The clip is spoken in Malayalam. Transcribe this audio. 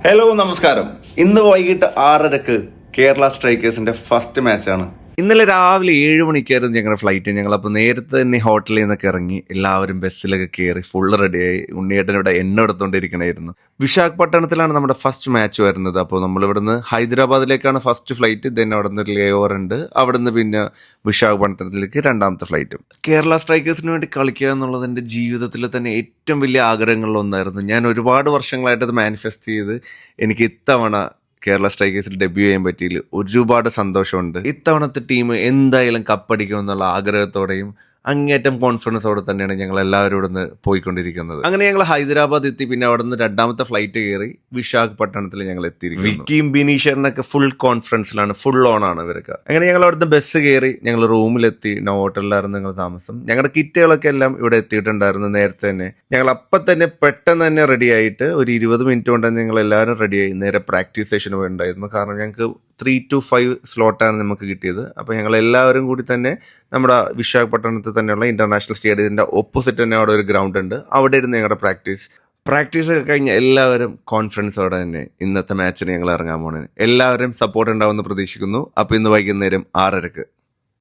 ഹലോ നമസ്കാരം. ഇന്ന് വൈകിട്ട് 6:30 കേരള സ്ട്രൈക്കേഴ്സിന്റെ ഫസ്റ്റ് മാച്ചാണ്. ഇന്നലെ രാവിലെ 7 മണിക്കായിരുന്നു ഞങ്ങളുടെ ഫ്ലൈറ്റ്. ഞങ്ങളപ്പോൾ നേരത്തെ തന്നെ ഹോട്ടലിൽ നിന്നൊക്കെ ഇറങ്ങി എല്ലാവരും ബസ്സിലൊക്കെ കയറി ഫുള്ള് റെഡിയായി. ഉണ്ണിയേട്ടൻ ഇവിടെ എണ്ണ എടുത്തുകൊണ്ടിരിക്കണമായിരുന്നു. വിശാഖപട്ടണത്തിലാണ് നമ്മുടെ ഫസ്റ്റ് മാച്ച് വരുന്നത്. അപ്പോൾ നമ്മളിവിടുന്ന് ഹൈദരാബാദിലേക്കാണ് ഫസ്റ്റ് ഫ്ലൈറ്റ്. ദെൻ അവിടെ നിന്ന് ലേ ഓവർ ഉണ്ട്. അവിടെ നിന്ന് പിന്നെ വിശാഖപട്ടണത്തിലേക്ക് രണ്ടാമത്തെ ഫ്ലൈറ്റും. കേരള സ്ട്രൈക്കേഴ്സിന് വേണ്ടി കളിക്കുക എന്നുള്ളത് എൻ്റെ ജീവിതത്തിൽ തന്നെ ഏറ്റവും വലിയ ആഗ്രഹങ്ങളിലൊന്നായിരുന്നു. ഞാൻ ഒരുപാട് വർഷങ്ങളായിട്ട് അത് മാനിഫെസ്റ്റ് ചെയ്ത് എനിക്ക് ഇത്തവണ കേരള സ്ട്രൈക്കേഴ്സിൽ ഡെബ്യൂ ചെയ്യാൻ പറ്റിയിൽ ഒരുപാട് സന്തോഷമുണ്ട്. ഇത്തവണത്തെ ടീം എന്തായാലും കപ്പടിക്കുമെന്നുള്ള ആഗ്രഹത്തോടെയും അങ്ങേറ്റം കോൺഫിഡൻസോടെ തന്നെയാണ് ഞങ്ങൾ എല്ലാവരും ഇവിടെ നിന്ന് പോയിക്കൊണ്ടിരിക്കുന്നത്. അങ്ങനെ ഞങ്ങൾ ഹൈദരാബാദ് എത്തി. പിന്നെ അവിടെ നിന്ന് രണ്ടാമത്തെ ഫ്ലൈറ്റ് കയറി വിശാഖപട്ടണത്തിൽ ഞങ്ങൾ എത്തിയിരിക്കുന്നു. വിക്കിയും ബിനീഷറിനൊക്കെ ഫുൾ കോൺഫിഡൻസിലാണ്, ഫുൾ ഓൺ ആണ് ഇവരൊക്കെ. അങ്ങനെ ഞങ്ങൾ അവിടുന്ന് ബസ് കയറി ഞങ്ങൾ റൂമിലെത്തി. ഹോട്ടലിലായിരുന്നു ഞങ്ങൾ താമസം. ഞങ്ങളുടെ കിറ്റുകളൊക്കെ എല്ലാം ഇവിടെ എത്തിയിട്ടുണ്ടായിരുന്നു നേരത്തെ തന്നെ. ഞങ്ങൾ അപ്പം തന്നെ പെട്ടെന്ന് തന്നെ റെഡി ആയിട്ട് ഒരു 20 മിനിറ്റ് കൊണ്ട് തന്നെ ഞങ്ങൾ എല്ലാവരും റെഡിയായി. നേരെ പ്രാക്ടീസ് സെഷന് ഉണ്ടായിരുന്നു. കാരണം ഞങ്ങൾക്ക് 3 to 5 സ്ലോട്ടാണ് നമുക്ക് കിട്ടിയത്. അപ്പോൾ ഞങ്ങൾ എല്ലാവരും കൂടി തന്നെ നമ്മുടെ വിശാഖപട്ടണത്തിൽ തന്നെയുള്ള ഇന്റർനാഷണൽ സ്റ്റേഡിയത്തിൻ്റെ ഓപ്പോസിറ്റ് തന്നെ അവിടെ ഒരു ഗ്രൗണ്ട് ഉണ്ട്. അവിടെ ഇരുന്ന് ഞങ്ങളുടെ പ്രാക്ടീസ് ഒക്കെ കഴിഞ്ഞ് എല്ലാവരും കോൺഫിഡൻസോടെ തന്നെ ഇന്നത്തെ മാച്ചിന് ഞങ്ങൾ ഇറങ്ങാൻ പോണേ. എല്ലാവരും സപ്പോർട്ട് ഉണ്ടാവുമെന്ന് പ്രതീക്ഷിക്കുന്നു. അപ്പോൾ ഇന്ന് വൈകുന്നേരം 6:30